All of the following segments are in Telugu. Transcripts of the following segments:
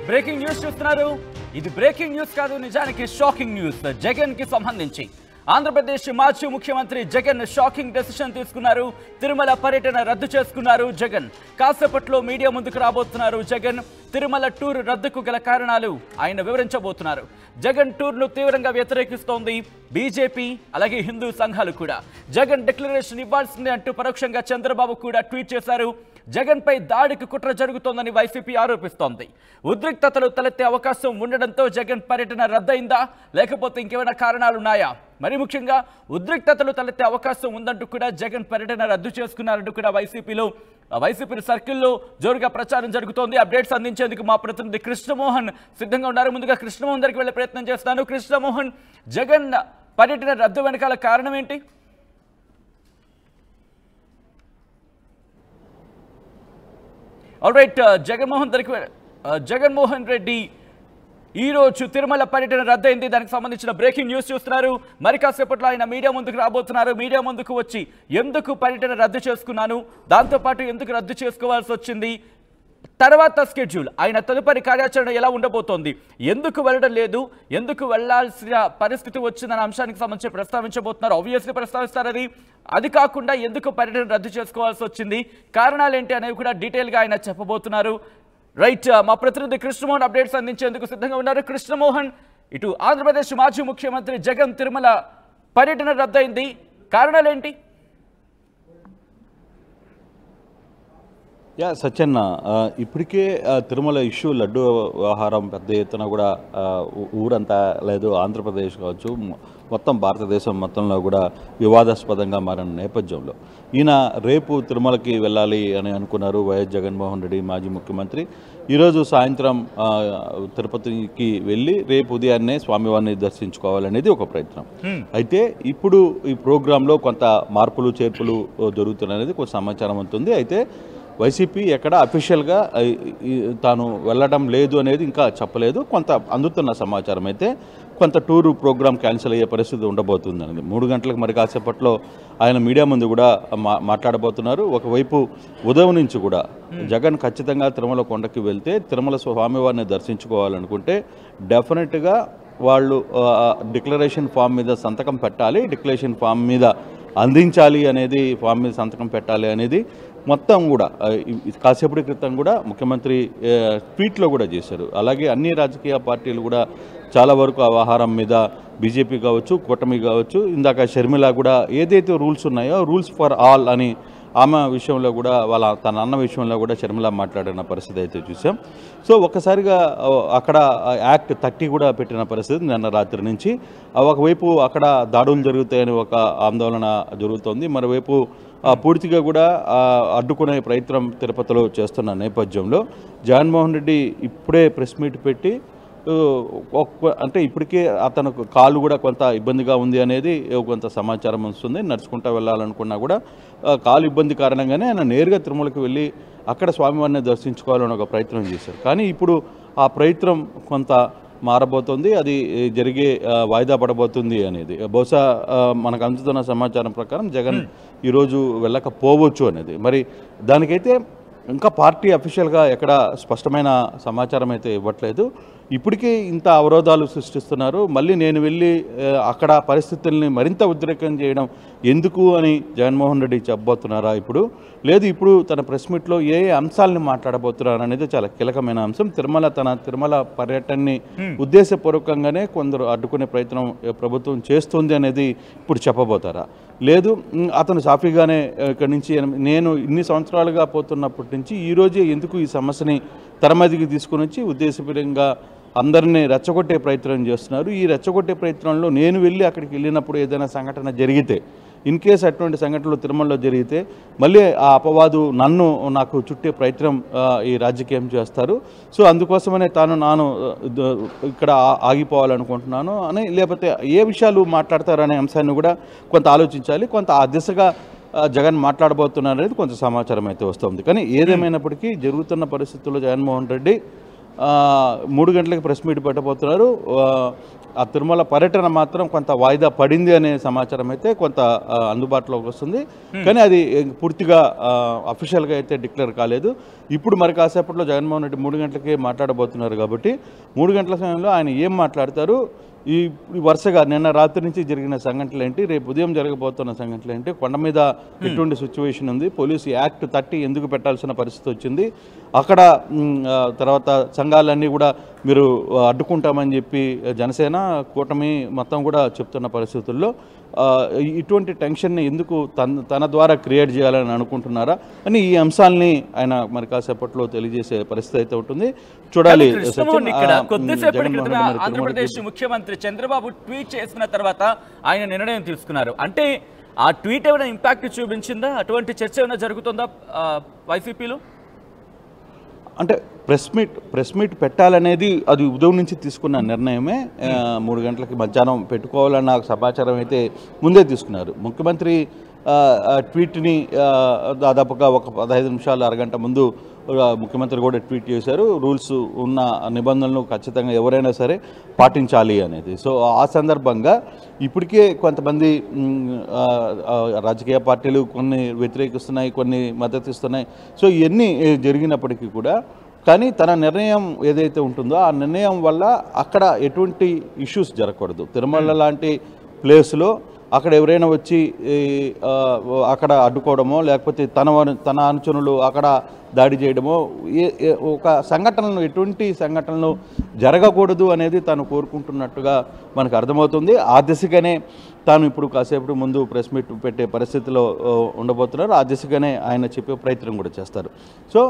బ్రేకింగ్ న్యూస్ చూస్తున్నారు. ఇది బ్రేకింగ్ న్యూస్ కాదు, నిజానికి షాకింగ్ న్యూస్. జగన్ కి సంబంధించి ఆంధ్రప్రదేశ్ మాజీ ముఖ్యమంత్రి జగన్ షాకింగ్ డెసిషన్ తీసుకున్నారు. తిరుమల పర్యటన రద్దు చేసుకున్నారు జగన్. కాసేపట్లో మీడియా ముందుకు రాబోతున్నారు జగన్. తిరుమల టూర్ రద్దుకు గల కారణాలు ఆయన వివరించబోతున్నారు. జగన్ టూర్ను తీవ్రంగా వ్యతిరేకిస్తోంది బీజేపీ, అలాగే హిందూ సంఘాలు కూడా. జగన్ డిక్లరేషన్ ఇవ్వాల్సిందే అంటూ పరోక్షంగా చంద్రబాబు కూడా ట్వీట్ చేశారు. జగన్ పై దాడికి కుట్ర జరుగుతోందని వైసీపీ ఆరోపిస్తోంది. ఉద్రిక్తతలు తలెత్తే అవకాశం ఉండడంతో జగన్ పర్యటన రద్దయిందా, లేకపోతే ఇంకేమైనా కారణాలున్నాయా? మరి ముఖ్యంగా ఉద్రిక్తతలు తలెత్తే అవకాశం ఉందంటూ కూడా జగన్ పర్యటన రద్దు చేసుకున్నారంటూ కూడా వైసీపీ సర్కిల్లో జోరుగా ప్రచారం జరుగుతోంది. అప్డేట్స్ అందించేందుకు మా ప్రతినిధి కృష్ణమోహన్ సిద్ధంగా ఉన్నారు. ముందుగా కృష్ణమోహన్ దగ్గరికి వెళ్లే ప్రయత్నం చేస్తాను. కృష్ణమోహన్, జగన్ పర్యటన రద్దు వెనకాల కారణం ఏంటి? ఆల్రైట్, జగన్మోహన్ రెడ్డి ఈరోజు తిరుమల పర్యటన రద్దయింది. దానికి సంబంధించిన బ్రేకింగ్ న్యూస్ చూస్తున్నారు. మరి కాసేపట్లో ఆయన మీడియా ముందుకు రాబోతున్నారు. మీడియా ముందుకు వచ్చి ఎందుకు పర్యటన రద్దు చేసుకున్నాను, దాంతోపాటు ఎందుకు రద్దు చేసుకోవాల్సి వచ్చింది, తర్వాత స్కెడ్యూల్, ఆయన తదుపరి కార్యాచరణ ఎలా ఉండబోతోంది, ఎందుకు వెళ్ళడం లేదు, ఎందుకు వెళ్లాల్సిన పరిస్థితి వచ్చిందన్న అంశానికి సంబంధించి ప్రస్తావించబోతున్నారు. ఆబ్వియస్లీ ప్రస్తావిస్తారు. అది కాకుండా ఎందుకు పర్యటన రద్దు చేసుకోవాల్సి వచ్చింది, కారణాలు ఏంటి అనేవి కూడా డీటెయిల్గా ఆయన చెప్పబోతున్నారు. రైట్, మా ప్రతినిధి కృష్ణమోహన్ అప్డేట్స్ అందించేందుకు సిద్ధంగా ఉన్నారు. కృష్ణమోహన్, ఇటు ఆంధ్రప్రదేశ్ మాజీ ముఖ్యమంత్రి జగన్ తిరుమల పర్యటన రద్దయింది, కారణాలు ఏంటి? సత్యన్న, ఇప్పటికే తిరుమల ఇష్యూ లడ్డు వ్యవహారం పెద్ద ఎత్తున కూడా ఊరంతా లేదు, ఆంధ్రప్రదేశ్ కావచ్చు, మొత్తం భారతదేశం మొత్తంలో కూడా వివాదాస్పదంగా మారిన నేపథ్యంలో ఈయన రేపు తిరుమలకి వెళ్ళాలి అని అనుకున్నారు వైఎస్ జగన్మోహన్ రెడ్డి మాజీ ముఖ్యమంత్రి. ఈరోజు సాయంత్రం తిరుపతికి వెళ్ళి రేపు ఉదయాన్నే స్వామివారిని దర్శించుకోవాలనేది ఒక ప్రయత్నం. అయితే ఇప్పుడు ఈ ప్రోగ్రాంలో కొంత మార్పులు చేర్పులు జరుగుతున్నాయనేది కొంత సమాచారం ఉంటుంది. అయితే వైసీపీ ఎక్కడ అఫీషియల్గా తాను వెళ్ళడం లేదు అనేది ఇంకా చెప్పలేదు. కొంత అందుతున్న సమాచారం అయితే కొంత టూరు ప్రోగ్రామ్ క్యాన్సిల్ అయ్యే పరిస్థితి ఉండబోతుంది అనేది. 3 గంటలకు మరి కాసేపట్లో ఆయన మీడియా ముందు కూడా మాట్లాడబోతున్నారు. ఒకవైపు ఉదయం నుంచి కూడా జగన్ ఖచ్చితంగా తిరుమల కొండకి వెళ్తే తిరుమల స్వామివారిని దర్శించుకోవాలనుకుంటే డెఫినెట్గా వాళ్ళు డిక్లరేషన్ ఫామ్ మీద సంతకం పెట్టాలి, డిక్లరేషన్ ఫామ్ మీద అందించాలి అనేది, ఫామ్ మీద సంతకం పెట్టాలి అనేది మొత్తం కూడా కాసేపటి క్రితం కూడా ముఖ్యమంత్రి ట్వీట్లో కూడా చేశారు. అలాగే అన్ని రాజకీయ పార్టీలు కూడా చాలా వరకు ఆ వ్యవహారం మీద బీజేపీ కావచ్చు, కూటమి కావచ్చు, ఇందాక షర్మిల కూడా ఏదైతే రూల్స్ ఉన్నాయో రూల్స్ ఫర్ ఆల్ అని ఆమె విషయంలో కూడా తన అన్న విషయంలో కూడా షర్మిల మాట్లాడిన పరిస్థితి అయితే చూసాం. సో ఒక్కసారిగా అక్కడ యాక్ట్ 30 కూడా పెట్టిన పరిస్థితి నిన్న రాత్రి నుంచి. ఒకవైపు అక్కడ దాడులు జరుగుతాయని ఒక ఆందోళన జరుగుతోంది, మరోవైపు పూర్తిగా కూడా అడ్డుకునే ప్రయత్నం తిరుపతిలో చేస్తున్న నేపథ్యంలో జగన్మోహన్ రెడ్డి ఇప్పుడే ప్రెస్ మీట్ పెట్టి అంటే ఇప్పటికే అతను కాలు కూడా కొంత ఇబ్బందిగా ఉంది అనేది కొంత సమాచారం వస్తుంది. నడుచుకుంటూ వెళ్ళాలనుకున్నా కూడా కాలు ఇబ్బంది కారణంగానే ఆయన నేరుగా తిరుమలకి వెళ్ళి అక్కడ స్వామివారిని దర్శించుకోవాలని ఒక ప్రయత్నం చేశారు. కానీ ఇప్పుడు ఆ ప్రయత్నం కొంత మారబోతుంది, అది జరిగే వాయిదా పడబోతుంది అనేది. బహుశా మనకు అందుతున్న సమాచారం ప్రకారం జగన్ ఈరోజు వెళ్ళకపోవచ్చు అనేది. మరి దానికైతే ఇంకా పార్టీ అఫీషియల్గా ఎక్కడ స్పష్టమైన సమాచారం అయితే ఇవ్వట్లేదు. ఇప్పటికే ఇంత అవరోధాలు సృష్టిస్తున్నారు, మళ్ళీ నేను వెళ్ళి అక్కడ పరిస్థితుల్ని మరింత ఉద్రేకం చేయడం ఎందుకు అని జగన్మోహన్ రెడ్డి చెప్పబోతున్నారా ఇప్పుడు, లేదు ఇప్పుడు తన ప్రెస్ మీట్లో ఏ అంశాలని మాట్లాడబోతున్నారు అనేది చాలా కీలకమైన అంశం. తిరుమల పర్యటనని ఉద్దేశపూర్వకంగానే కొందరు అడ్డుకునే ప్రయత్నం ప్రభుత్వం చేస్తుంది అనేది ఇప్పుడు చెప్పబోతారా, లేదు అతను సాఫీగానే ఇక్కడి నుంచి నేను ఇన్ని సంవత్సరాలుగా పోతున్నప్పటి నుంచి ఈరోజే ఎందుకు ఈ సమస్యని తెరమీదికి తీసుకుని వచ్చి ఉద్దేశపూర్వకంగా అందరినీ రెచ్చగొట్టే ప్రయత్నం చేస్తున్నారు. ఈ రెచ్చగొట్టే ప్రయత్నంలో నేను వెళ్ళి అక్కడికి వెళ్ళినప్పుడు ఏదైనా సంఘటన జరిగితే, ఇన్ కేసు అటువంటి సంఘటనలు తిరుమలలో జరిగితే మళ్ళీ ఆ అపవాదు నాకు చుట్టే ప్రయత్నం ఈ రాజకీయం చేస్తారు. సో అందుకోసమనే నాను ఇక్కడ ఆగిపోవాలనుకుంటున్నాను అని, లేకపోతే ఏ విషయాలు మాట్లాడతారనే అంశాన్ని కూడా కొంత ఆలోచించాలి. కొంత ఆ దిశగా జగన్ మాట్లాడబోతున్నారు అనేది కొంత సమాచారం అయితే వస్తుంది. కానీ ఏదేమైనప్పటికీ జరుగుతున్న పరిస్థితుల్లో జగన్మోహన్ రెడ్డి 3 గంటలకు ప్రెస్ మీట్ పెట్టబోతున్నారు. ఆ తిరుమల పర్యటన మాత్రం కొంత వాయిదా పడింది అనే సమాచారం అయితే కొంత అందుబాటులోకి వస్తుంది. కానీ అది పూర్తిగా అఫీషియల్గా అయితే డిక్లేర్ కాలేదు. ఇప్పుడు మరి కాసేపట్లో జగన్మోహన్ రెడ్డి 3 గంటలకే మాట్లాడబోతున్నారు కాబట్టి 3 గంటల సమయంలో ఆయన ఏం మాట్లాడతారు, ఈ వరుసగా నిన్న రాత్రి నుంచి జరిగిన సంఘటనలు ఏంటి, రేపు ఉదయం జరగబోతున్న సంఘటనలు ఏంటి, కొండ మీద ఎటువంటి సిచ్యువేషన్ ఉంది, పోలీసు యాక్ట్ 30 ఎందుకు పెట్టాల్సిన పరిస్థితి వచ్చింది, అక్కడ తర్వాత సంఘాలన్నీ కూడా మీరు అడ్డుకుంటామని చెప్పి జనసేన కూటమి మొత్తం కూడా చెప్తున్న పరిస్థితుల్లో ఇటువంటి టెన్షన్ని ఎందుకు తన ద్వారా క్రియేట్ చేయాలని అనుకుంటున్నారా అని ఈ అంశాలని ఆయన మరి కాసేపట్లో తెలియజేసే పరిస్థితి అయితే ఉంటుంది. చూడాలి. ఆంధ్రప్రదేశ్ ముఖ్యమంత్రి చంద్రబాబు ట్వీట్ చేసిన తర్వాత ఆయన నిర్ణయం తీసుకున్నారు అంటే ఆ ట్వీట్ ఏమైనా ఇంపాక్ట్ చూపించిందా? అటువంటి చర్చ ఏమైనా జరుగుతుందా వైసీపీలో? అంటే ప్రెస్ మీట్ పెట్టాలనేది అది ఉదయం నుంచి తీసుకున్న నిర్ణయమే. 3 గంటలకి మధ్యాహ్నం పెట్టుకోవాలన్న సమాచారం అయితే ముందే తీసుకున్నారు. ముఖ్యమంత్రి ట్వీట్ని దాదాపుగా ఒక 15 నిమిషాలు అరగంట ముందు ముఖ్యమంత్రి కూడా ట్వీట్ చేశారు. రూల్స్ ఉన్న నిబంధనలు ఖచ్చితంగా ఎవరైనా సరే పాటించాలి అనేది. సో ఆ సందర్భంగా ఇప్పటికే కొంతమంది రాజకీయ పార్టీలు కొన్ని వ్యతిరేకిస్తున్నాయి, కొన్ని మద్దతు ఇస్తున్నాయి. సో ఇవన్నీ జరిగినప్పటికీ కూడా కానీ తన నిర్ణయం ఏదైతే ఉంటుందో ఆ నిర్ణయం వల్ల అక్కడ ఎటువంటి ఇష్యూస్ జరగకూడదు. తిరుమల లాంటి ప్లేస్లో అక్కడ ఎవరైనా వచ్చి అక్కడ అడ్డుకోవడమో లేకపోతే తన అనుచరులు అక్కడ దాడి చేయడమో ఒక సంఘటనలు ఎటువంటి సంఘటనలు జరగకూడదు అనేది తాను కోరుకుంటున్నట్టుగా మనకు అర్థమవుతుంది. ఆ దిశగానే తాను ఇప్పుడు కాసేపు ముందు ప్రెస్ మీట్ పెట్టే పరిస్థితిలో ఉండబోతున్నారు. ఆ దిశగానే ఆయన చెప్పే ప్రయత్నం కూడా చేస్తారు. సో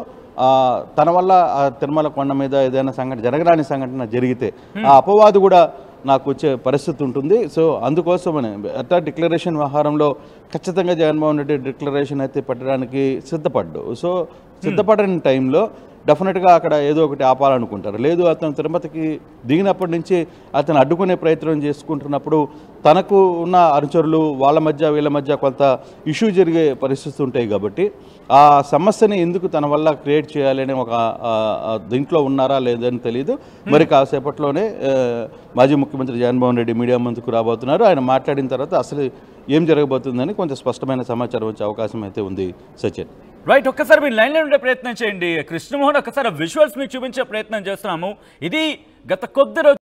తన వల్ల తిరుమల కొండ మీద ఏదైనా జరగరాని సంఘటన జరిగితే ఆ అపవాదు కూడా నాకు వచ్చే పరిస్థితి ఉంటుంది. సో అందుకోసమని అట్లా డిక్లరేషన్ వ్యవహారంలో ఖచ్చితంగా జగన్మోహన్ రెడ్డి డిక్లరేషన్ అయితే పెట్టడానికి సిద్ధపడ్డు. సో సిద్ధపడని టైంలో డెఫినెట్గా అక్కడ ఏదో ఒకటి ఆపాలనుకుంటారు. లేదు అతను తిరుపతికి దిగినప్పటి నుంచి అతను అడ్డుకునే ప్రయత్నం చేసుకుంటున్నప్పుడు తనకు ఉన్న అనుచరులు వాళ్ళ మధ్య వీళ్ళ మధ్య కొంత ఇష్యూ జరిగే పరిస్థితులు ఉంటాయి. కాబట్టి ఆ సమస్యని ఎందుకు తన వల్ల క్రియేట్ చేయాలి అనే ఒక దీంట్లో ఉన్నారా లేదని తెలియదు. మరి కాసేపట్లోనే మాజీ ముఖ్యమంత్రి జగన్మోహన్ రెడ్డి మీడియా ముందుకు రాబోతున్నారు. ఆయన మాట్లాడిన తర్వాత అసలు ఏం జరగబోతుందని కొంచెం స్పష్టమైన సమాచారం వచ్చే అవకాశం అయితే ఉంది. సచిన్ రైట్, ఒక్కసారి మీరు లైన్లో ఉండే ప్రయత్నం చేయండి. కృష్ణమోహన్ ఒక్కసారి విజువల్స్ మీకు చూపించే ప్రయత్నం చేస్తున్నాము. ఇది గత కొద్ది రోజు